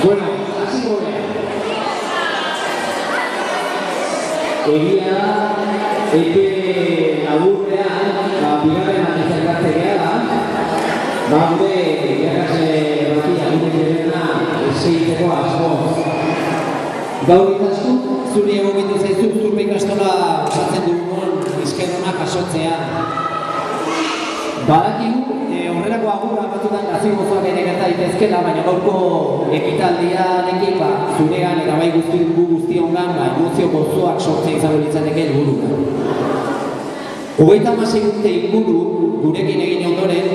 Bueno, así voy. Egia, laburrean, bigarren atizarkatze gehala, gure irakasle batia gure direna eseitzeko asmoz. Gaur itazku, zuri egokitu zaizu, zurpe ikastola osatzen dugun izkeronak asotzea. Badakigu, horrelako agurra batzutan gazi gozoak ere gerta daitezkela, baina gaurko ekitaldiarekin zuregan eta bai guztiongan emozio gozoak sortzea izango litzateke helburua. 36 urte inguru gurekin egin ondoren,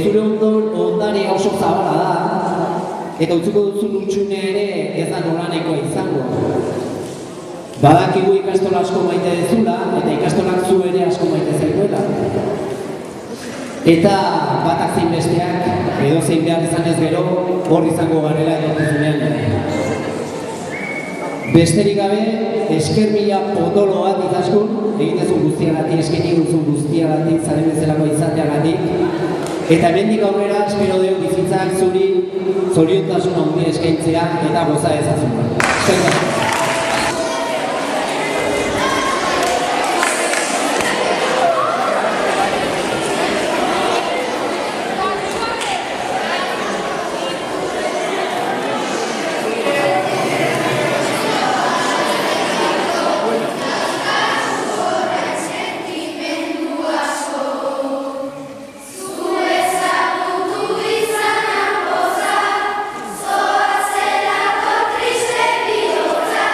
zure ondare oso zabala da, eta utziko duzun utxune ere ez da nolaneko izango. Badakigu ikastola asko maite dezula, eta ikastolak zu ere asko maite zaituela. Eta batak zein besteak, edo zein behar izan ez gero, hor izango garela etorkizunean. Besterik gabe, esker mila potolo bat ikaskun, egin dezun guztiagatik, eskaini duzun guztiagatik, zaren bezalako izateagatik. Eta hemendik aurrera, espero dugu bizitzak zuri zoriontasun handi eskaintzea eta goza ezazun. Zoaz zelako triste bihotza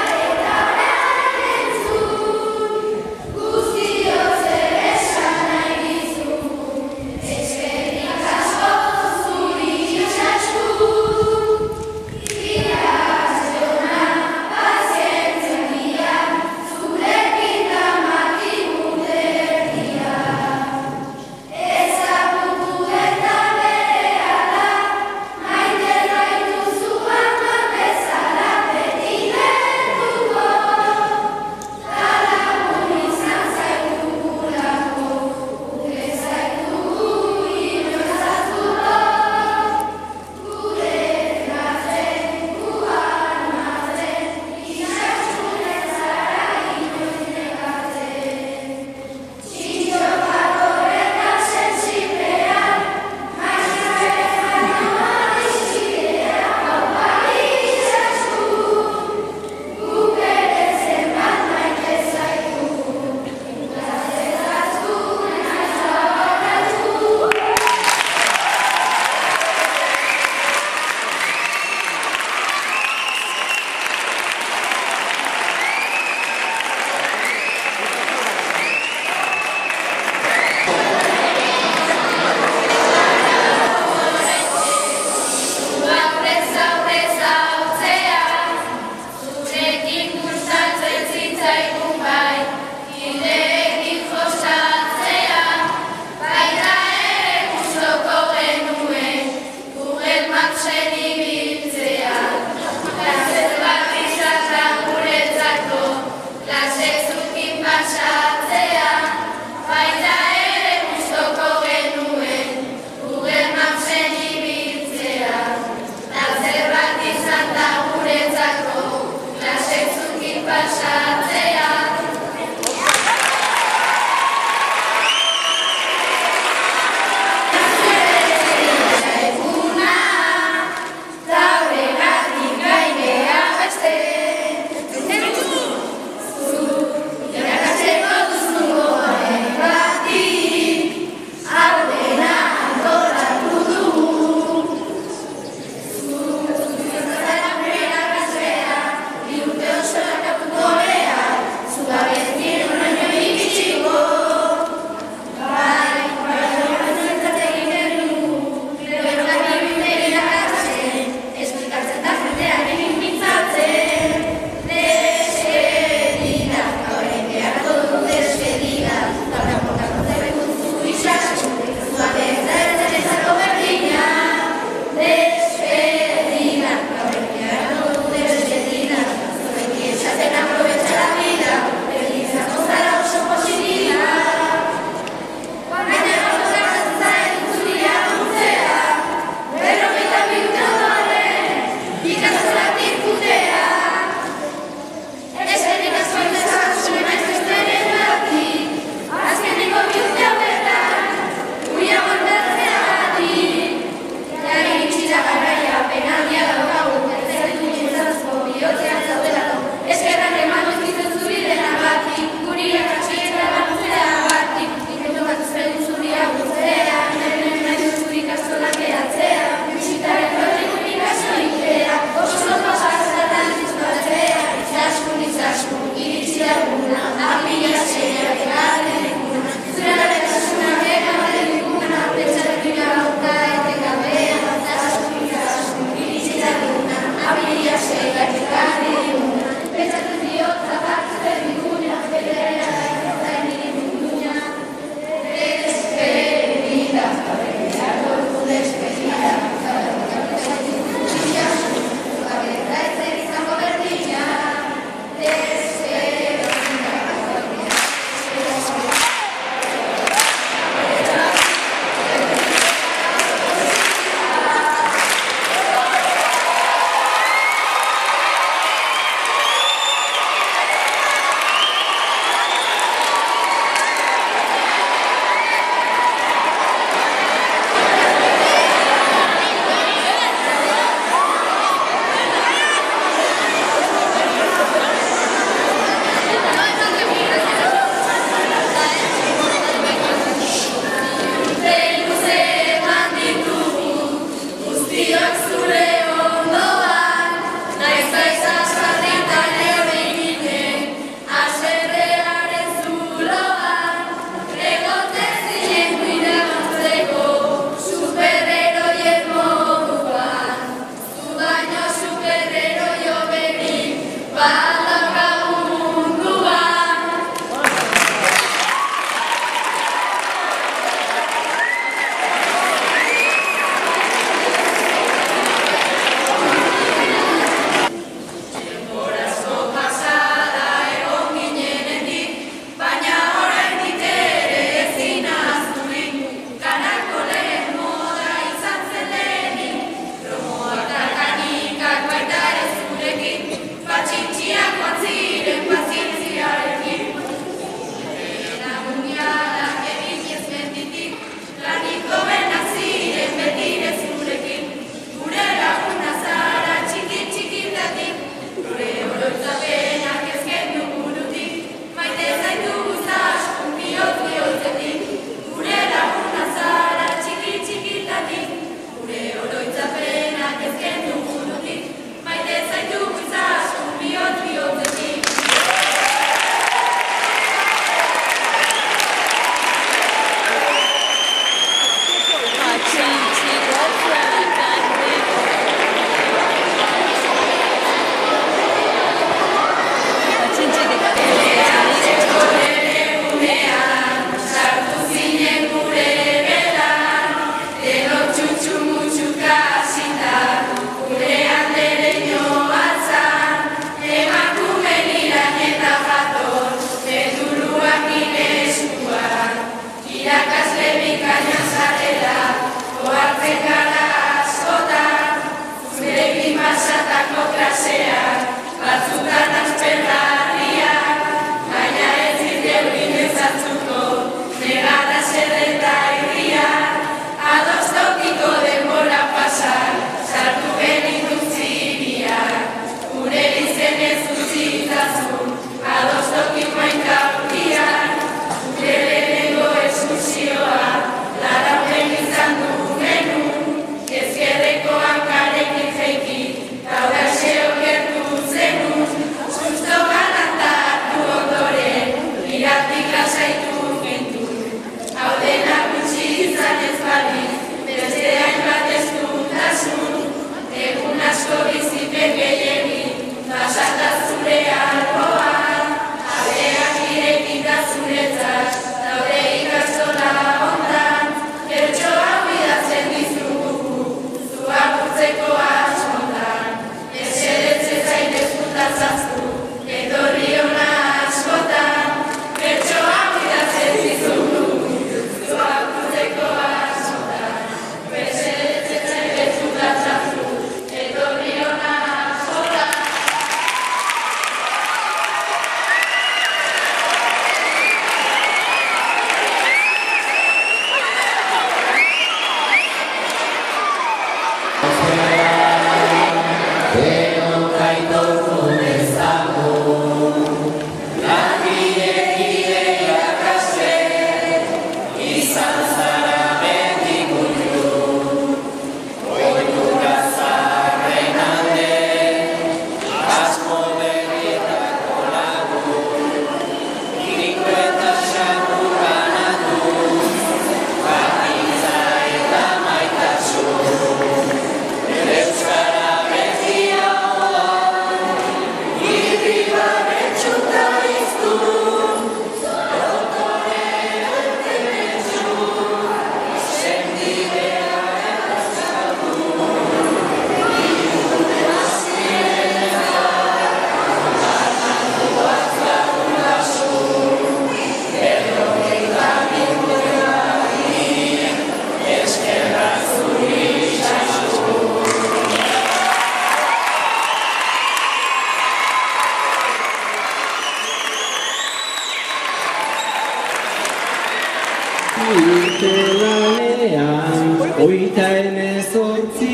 Urte lanean, 38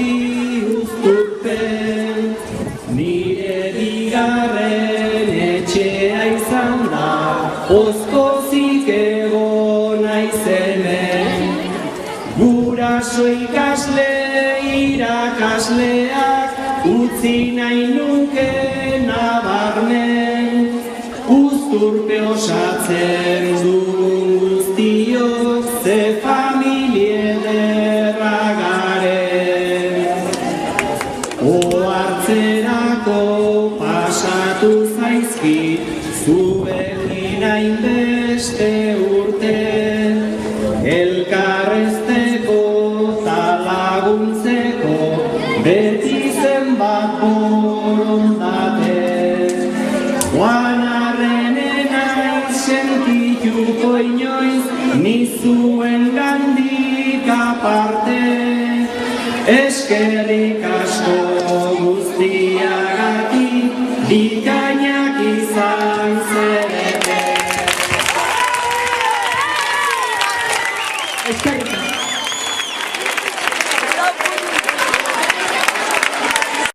uzturpen, nire bigarren etxea izan da, ozkozik egon naiz hemen. Guraso ikasle irakasleak utzi nahi nuke nabarmen, uzturpe osatzen dugun guztiok ze familie ederra garen. Ohartzerako pasatu zaizkit zuekin hainbeste urte, elkarrezteko ta laguntzeko beti zenbat borondate. Joan arrenena sentituko inoiz nizuen gandik aparte, eskerrik asko.